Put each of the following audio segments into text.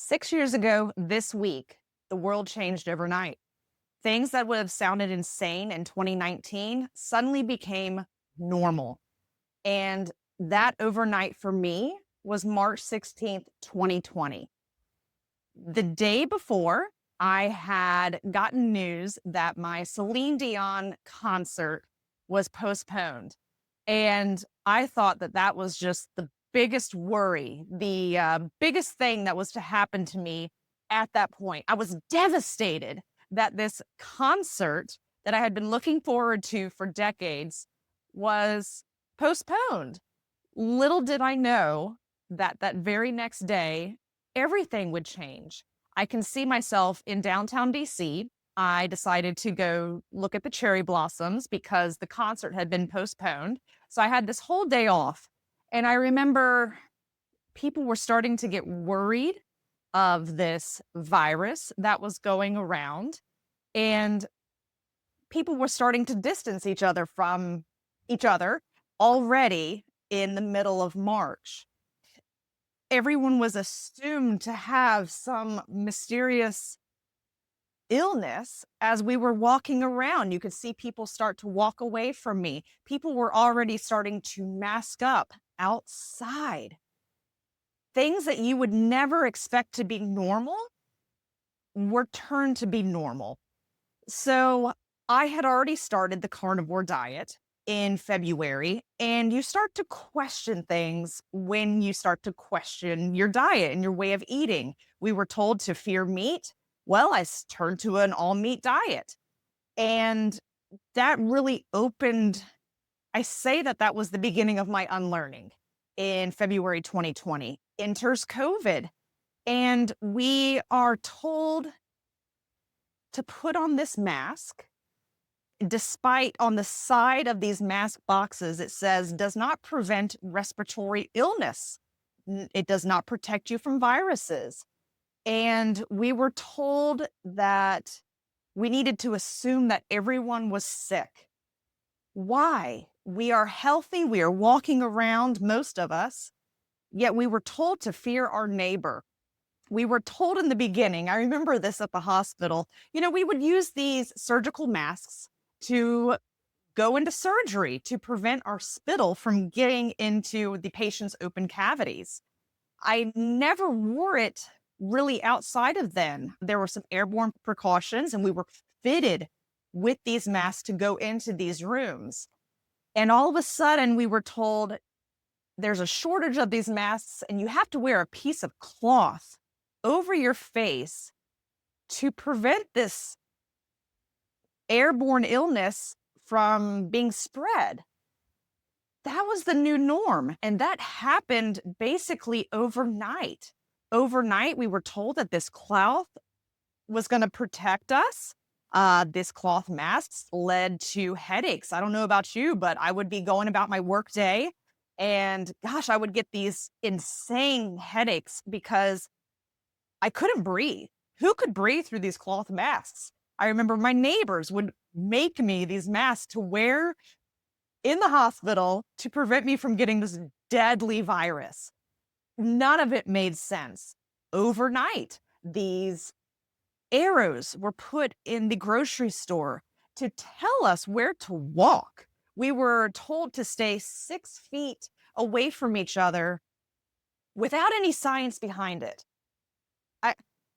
6 years ago this week, the world changed overnight. Things that would have sounded insane in 2019 suddenly became normal. And that overnight for me was March 16th, 2020. The day before, I had gotten news that my Celine Dion concert was postponed. And I thought that that was just the biggest worry, the biggest thing that was to happen to me at that point. I was devastated that this concert that I had been looking forward to for decades was postponed. Little did I know that that very next day, everything would change. I can see myself in downtown DC. I decided to go look at the cherry blossoms because the concert had been postponed. So I had this whole day off. And I remember people were starting to get worried of this virus that was going around. And people were starting to distance each other from each other already in the middle of March. Everyone was assumed to have some mysterious illness as we were walking around. You could see people start to walk away from me. People were already starting to mask up outside. Things that you would never expect to be normal were turned to be normal. So I had already started the carnivore diet in February, and you start to question things when you start to question your diet and your way of eating. We were told to fear meat. Well, turned to an all meat diet. And that really opened, I say that that was the beginning of my unlearning in February 2020. Enters COVID, and we are told to put on this mask. Despite on the side of these mask boxes, it says does not prevent respiratory illness. It does not protect you from viruses. And we were told that we needed to assume that everyone was sick. Why? We are healthy. We are walking around, most of us, yet we were told to fear our neighbor. We were told in the beginning, I remember this at the hospital, we would use these surgical masks to go into surgery to prevent our spittle from getting into the patient's open cavities. I never wore it really outside of then. There were some airborne precautions, and we were fitted with these masks to go into these rooms. And all of a sudden, we were told there's a shortage of these masks, and you have to wear a piece of cloth over your face to prevent this airborne illness from being spread. That was the new norm. And that happened basically overnight. Overnight, we were told that this cloth was going to protect us. This cloth masks led to headaches. I don't know about you, but I would be going about my work day and gosh, I would get these insane headaches because I couldn't breathe. Who could breathe through these cloth masks? I remember my neighbors would make me these masks to wear in the hospital to prevent me from getting this deadly virus. None of it made sense. Overnight, these arrows were put in the grocery store to tell us where to walk. We were told to stay 6 feet away from each other without any science behind it.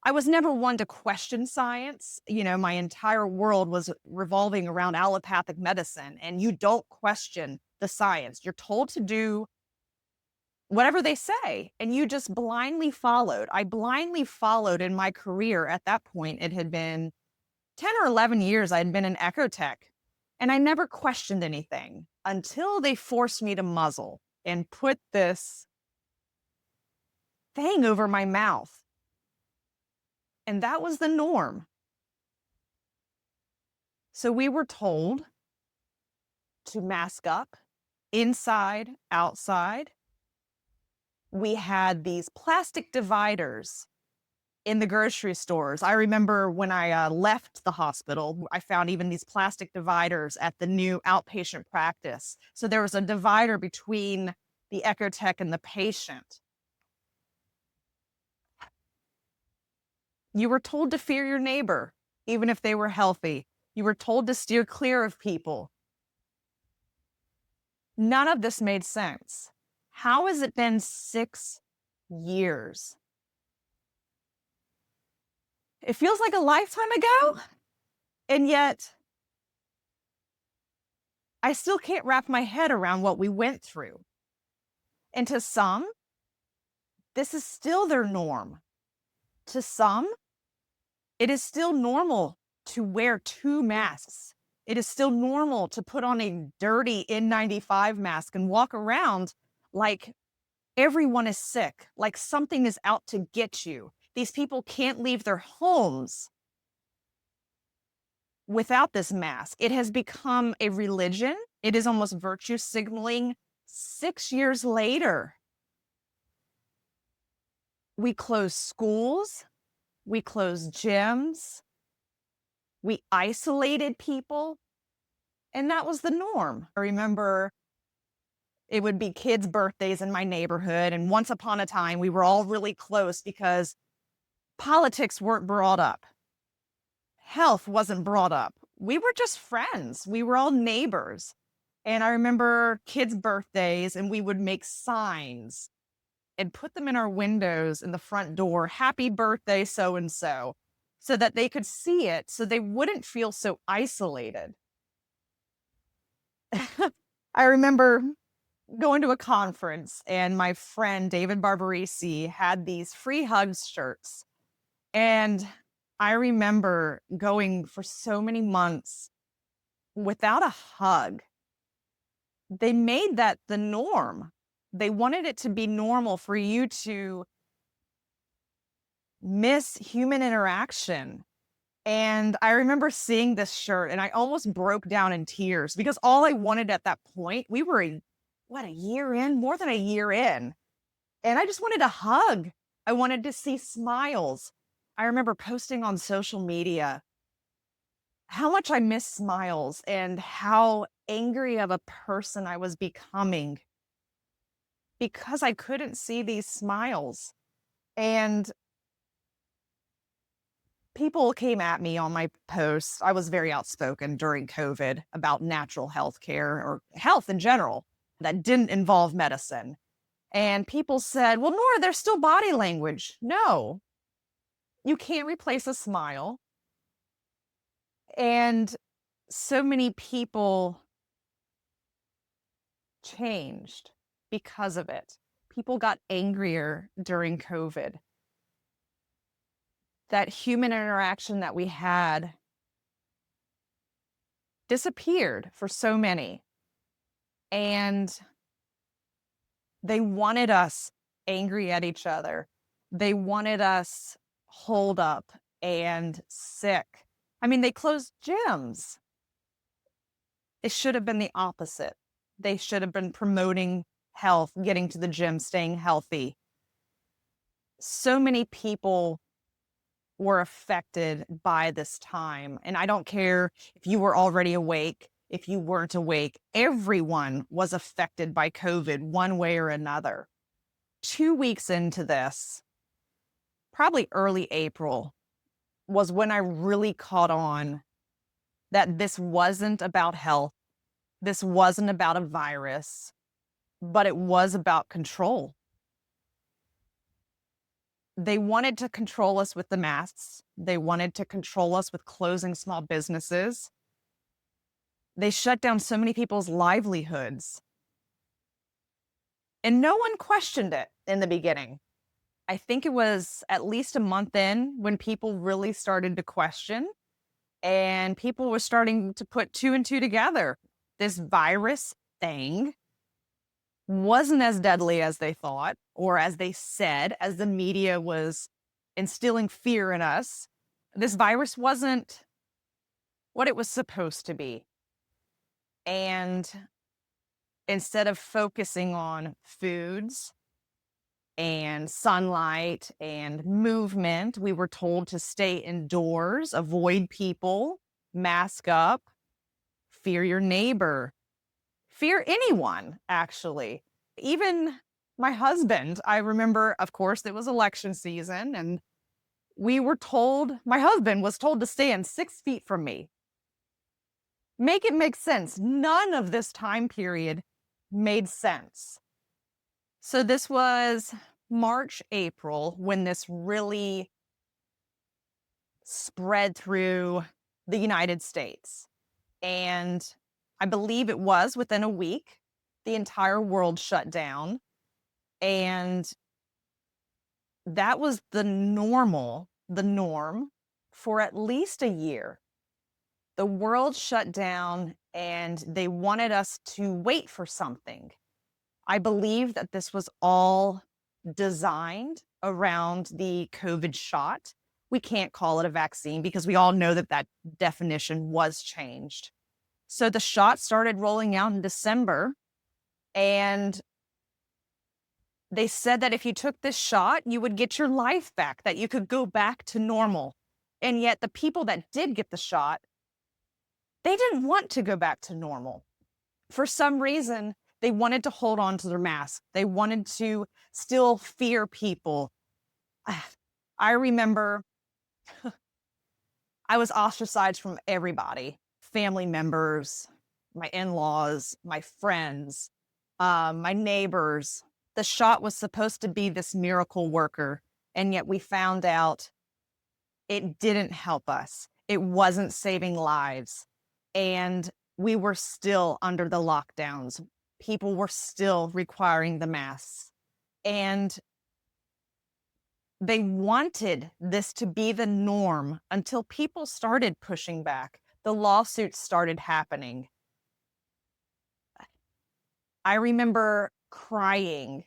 I was never one to question science. My entire world was revolving around allopathic medicine, and you don't question the science. You're told to do whatever they say, and you just blindly followed. I blindly followed in my career at that point. It had been 10 or 11 years I had been in ecotech, and I never questioned anything until they forced me to muzzle and put this thing over my mouth. And that was the norm. So we were told to mask up inside, outside. We had these plastic dividers in the grocery stores. I remember when I left the hospital, I found even these plastic dividers at the new outpatient practice. So there was a divider between the ecotech and the patient. You were told to fear your neighbor, even if they were healthy. You were told to steer clear of people. None of this made sense. How has it been 6 years? It feels like a lifetime ago, and yet I still can't wrap my head around what we went through. And to some, this is still their norm. To some, it is still normal to wear 2 masks. It is still normal to put on a dirty N95 mask and walk around like everyone is sick, like something is out to get you. These people can't leave their homes without this mask. It has become a religion. It is almost virtue signaling 6 years later. We closed schools. We closed gyms. We isolated people. And that was the norm. I remember it would be kids' birthdays in my neighborhood. And once upon a time, we were all really close because politics weren't brought up. Health wasn't brought up. We were just friends. We were all neighbors. And I remember kids' birthdays, and we would make signs and put them in our windows in the front door, happy birthday, so-and-so, so that they could see it, so they wouldn't feel so isolated. I remember going to a conference, and my friend David Barbarisi had these free hugs shirts. And I remember going for so many months without a hug. They made that the norm. They wanted it to be normal for you to miss human interaction. And I remember seeing this shirt and I almost broke down in tears because all I wanted at that point, we were a year in, more than a year in. And I just wanted a hug. I wanted to see smiles. I remember posting on social media how much I miss smiles and how angry of a person I was becoming because I couldn't see these smiles. And people came at me on my posts. I was very outspoken during COVID about natural health care or health in general that didn't involve medicine. And people said, well, Nora, there's still body language. No, you can't replace a smile. And so many people changed because of it. People got angrier during COVID. That human interaction that we had disappeared for so many. And they wanted us angry at each other. They wanted us holed up and sick. I mean, they closed gyms. It should have been the opposite. They should have been promoting health, getting to the gym, staying healthy. So many people were affected by this time. And I don't care if you were already awake, if you weren't awake, everyone was affected by COVID one way or another. 2 weeks into this, probably early April, was when I really caught on that this wasn't about health. This wasn't about a virus, but it was about control. They wanted to control us with the masks. They wanted to control us with closing small businesses. They shut down so many people's livelihoods. And no one questioned it in the beginning. I think it was at least a month in when people really started to question and people were starting to put 2 and 2 together. This virus thing wasn't as deadly as they thought, or as they said, as the media was instilling fear in us. This virus wasn't what it was supposed to be. And instead of focusing on foods and sunlight and movement, we were told to stay indoors, avoid people, mask up, fear your neighbor, fear anyone, actually. Even my husband, I remember, of course, it was election season, and we were told, my husband was told to stand 6 feet from me. Make it make sense. None of this time period made sense. So this was March, April, when this really spread through the United States. And I believe it was within a week, the entire world shut down. And that was the norm for at least a year. The world shut down and they wanted us to wait for something. I believe that this was all designed around the COVID shot. We can't call it a vaccine because we all know that that definition was changed. So the shot started rolling out in December, and they said that if you took this shot, you would get your life back, that you could go back to normal. And yet the people that did get the shot, they didn't want to go back to normal. For some reason, they wanted to hold on to their mask. They wanted to still fear people. I remember I was ostracized from everybody, family members, my in-laws, my friends, my neighbors. The shot was supposed to be this miracle worker, and yet we found out it didn't help us. It wasn't saving lives. And we were still under the lockdowns. People were still requiring the masks. And they wanted this to be the norm until people started pushing back. The lawsuits started happening. I remember crying.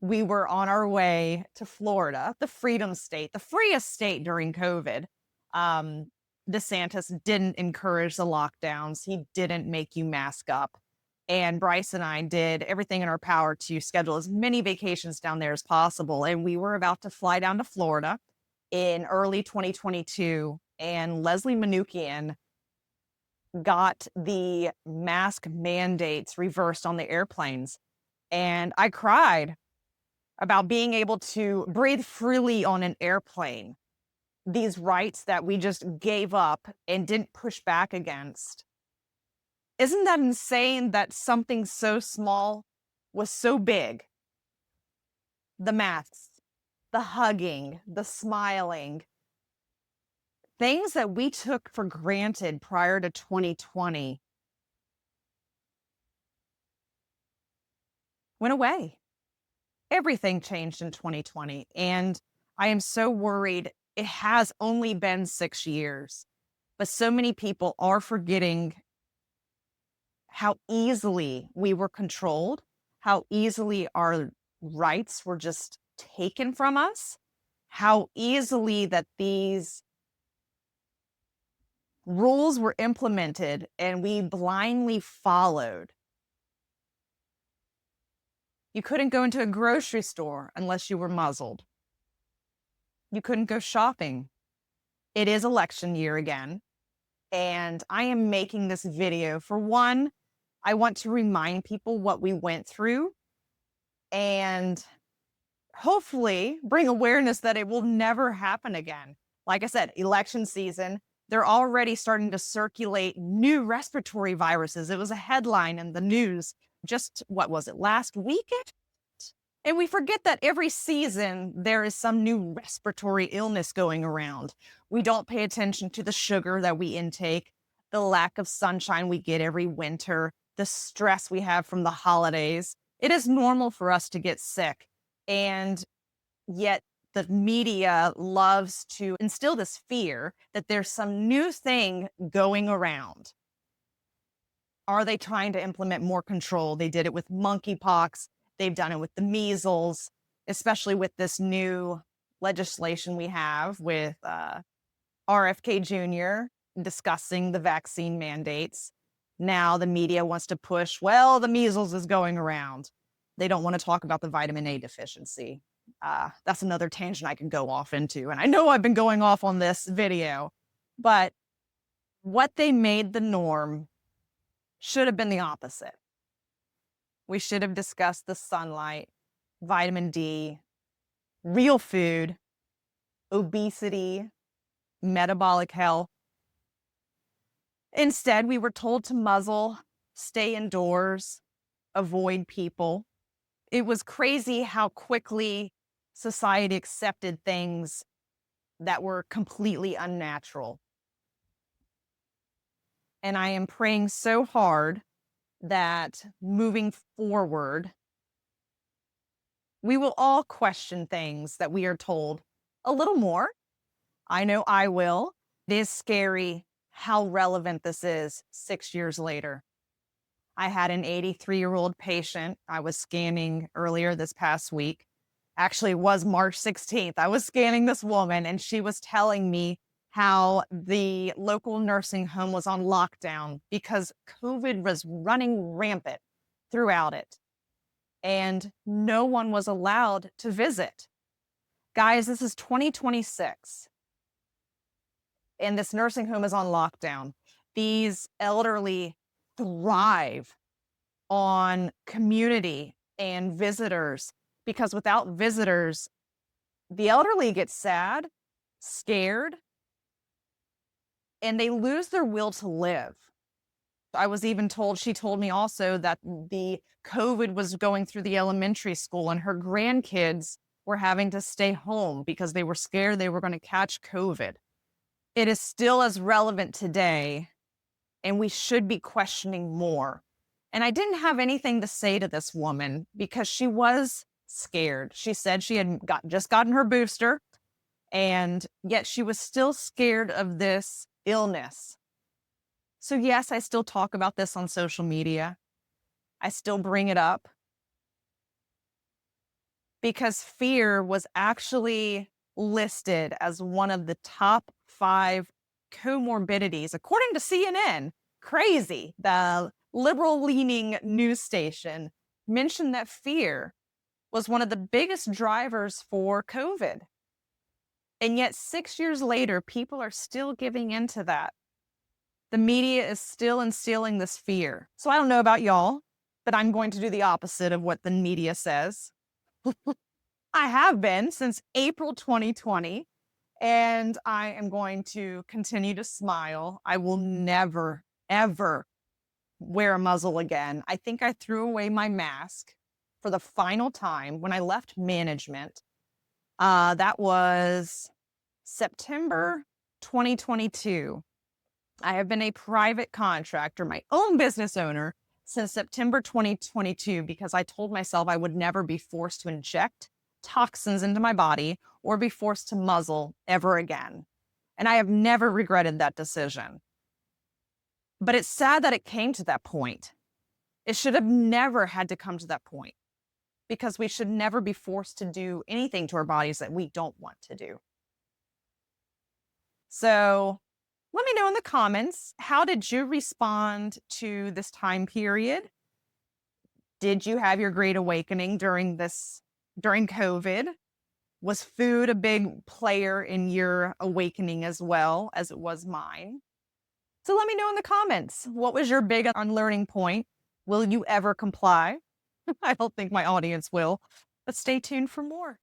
We were on our way to Florida, the freedom state, the freest state during COVID. DeSantis didn't encourage the lockdowns. He didn't make you mask up. And Bryce and I did everything in our power to schedule as many vacations down there as possible. And we were about to fly down to Florida in early 2022. And Leslie Manukian got the mask mandates reversed on the airplanes. And I cried about being able to breathe freely on an airplane. These rights that we just gave up and didn't push back against. Isn't that insane that something so small was so big? The masks, the hugging, the smiling, things that we took for granted prior to 2020 went away. Everything changed in 2020. And I am so worried. It has only been 6 years, but so many people are forgetting how easily we were controlled, how easily our rights were just taken from us, how easily that these rules were implemented and we blindly followed. You couldn't go into a grocery store unless you were muzzled. You couldn't go shopping. It is election year again, and I am making this video for one, I want to remind people what we went through and hopefully bring awareness that it will never happen again. Like I said, election season, they're already starting to circulate new respiratory viruses. It was a headline in the news just, what was it, last weekend? And we forget that every season there is some new respiratory illness going around. We don't pay attention to the sugar that we intake, the lack of sunshine we get every winter, the stress we have from the holidays. It is normal for us to get sick. And yet the media loves to instill this fear that there's some new thing going around. Are they trying to implement more control? They did it with monkeypox. They've done it with the measles, especially with this new legislation we have with RFK Jr. discussing the vaccine mandates. Now the media wants to push, well, the measles is going around. They don't want to talk about the vitamin A deficiency. That's another tangent I can go off into. And I know I've been going off on this video, but what they made the norm should have been the opposite. We should have discussed the sunlight, vitamin D, real food, obesity, metabolic health. Instead, we were told to muzzle, stay indoors, avoid people. It was crazy how quickly society accepted things that were completely unnatural. And I am praying so hard that moving forward, we will all question things that we are told a little more. I know I will. It is scary how relevant this is 6 years later. I had an 83-year-old patient I was scanning earlier this past week. Actually, it was March 16th. I was scanning this woman, and she was telling me how the local nursing home was on lockdown because COVID was running rampant throughout it, and no one was allowed to visit. Guys, this is 2026, and this nursing home is on lockdown. These elderly thrive on community and visitors because without visitors, the elderly get sad, scared, and they lose their will to live. I was even told, she told me also that the COVID was going through the elementary school and her grandkids were having to stay home because they were scared they were going to catch COVID. It is still as relevant today, and we should be questioning more. And I didn't have anything to say to this woman because she was scared. She said she had just gotten her booster, and yet she was still scared of this illness. So yes, I still talk about this on social media. I still bring it up because fear was actually listed as one of the top 5 comorbidities, according to CNN. Crazy. The liberal-leaning news station mentioned that fear was one of the biggest drivers for COVID. And yet 6 years later, people are still giving into that. The media is still instilling this fear. So I don't know about y'all, but I'm going to do the opposite of what the media says. I have been since April 2020, and I am going to continue to smile. I will never, ever wear a muzzle again. I think I threw away my mask for the final time when I left management. That was September 2022. I have been a private contractor, my own business owner, since September 2022 because I told myself I would never be forced to inject toxins into my body or be forced to muzzle ever again. And I have never regretted that decision. But it's sad that it came to that point. It should have never had to come to that point because we should never be forced to do anything to our bodies that we don't want to do. So let me know in the comments, how did you respond to this time period? Did you have your great awakening during COVID? Was food a big player in your awakening as well as it was mine? So let me know in the comments, what was your big unlearning point? Will you ever comply? I don't think my audience will, but stay tuned for more.